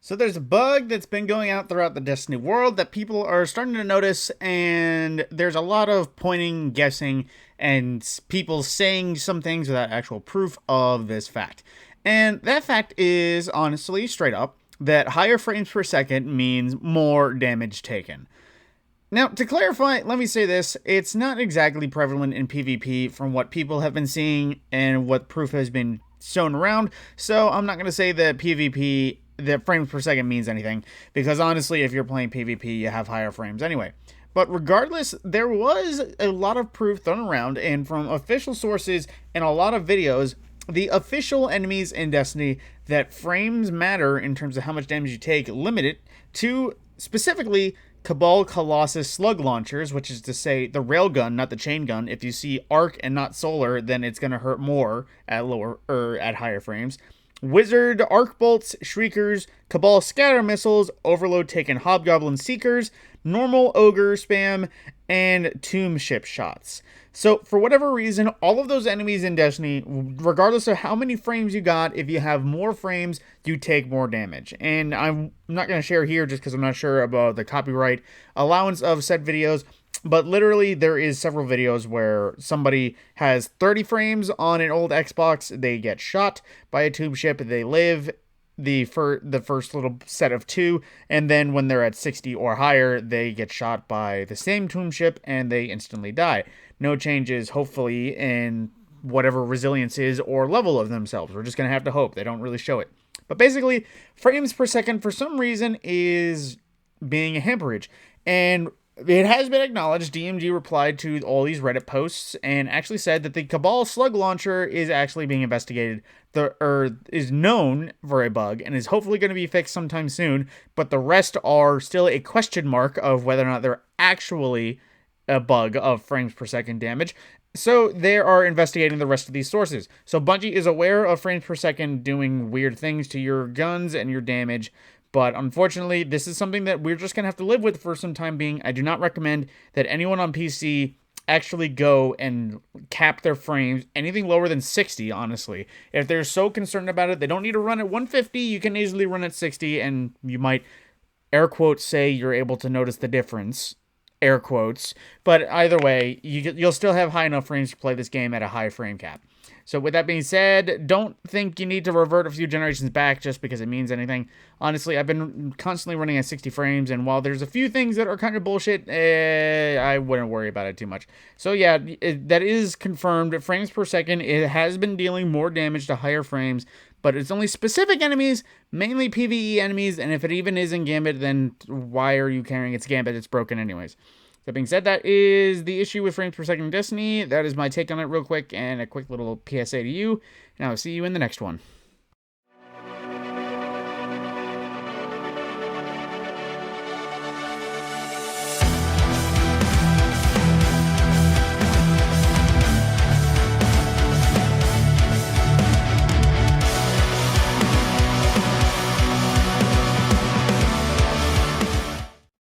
So there's a bug that's been going out throughout the Destiny world that people are starting to notice, and there's a lot of pointing, guessing, and people saying some things without actual proof of this fact. And that fact is honestly straight up that higher frames per second means more damage taken. Now, to clarify, let me say this. It's not exactly prevalent in PvP from what people have been seeing and what proof has been shown around, so I'm not going to say that PvP, that frames per second means anything, because honestly, if you're playing PvP, you have higher frames anyway. But regardless, there was a lot of proof thrown around, and from official sources and a lot of videos, the official enemies in Destiny, that frames matter in terms of how much damage you take, limited to specifically Cabal Colossus slug launchers, which is to say the railgun, not the chain gun. If you see arc and not solar, then it's going to hurt more at lower or at higher frames. Wizard arc bolts, shriekers, Cabal scatter missiles, overload taken hobgoblin seekers, normal ogre spam, and tomb ship shots. So, for whatever reason, all of those enemies in Destiny, regardless of how many frames you got, if you have more frames, you take more damage. And I'm not going to share here just because I'm not sure about the copyright allowance of said videos, but literally there is several videos where somebody has 30 frames on an old Xbox, they get shot by a tomb ship, they live the first little set of two, and then when they're at 60 or higher, they get shot by the same tomb ship and they instantly die. No changes, hopefully, in whatever resilience is or level of themselves. We're just going to have to hope. They don't really show it. But basically, frames per second, for some reason, is being a hamperage. And it has been acknowledged. DMG replied to all these Reddit posts and actually said that the Cabal slug launcher is actually being investigated, or is known for a bug and is hopefully going to be fixed sometime soon. But the rest are still a question mark of whether or not they're actually a bug of frames per second damage. So they are investigating the rest of these sources. So Bungie is aware of frames per second doing weird things to your guns and your damage. But unfortunately, this is something that we're just going to have to live with for some time being. I do not recommend that anyone on PC actually go and cap their frames anything lower than 60, honestly. If they're so concerned about it, they don't need to run at 150. You can easily run at 60, and you might, air quotes, say you're able to notice the difference. Air quotes. But either way, you'll still have high enough frames to play this game at a high frame cap. So with that being said, don't think you need to revert a few generations back just because it means anything. Honestly, I've been constantly running at 60 frames, and while there's a few things that are kind of bullshit, I wouldn't worry about it too much. So yeah, that is confirmed. Frames per second, it has been dealing more damage to higher frames, but it's only specific enemies, mainly PvE enemies, and if it even is in Gambit, then why are you carrying its Gambit? It's broken anyways. That being said, that is the issue with frames per second in Destiny. That is my take on it real quick, and a quick little PSA to you, and I will see you in the next one.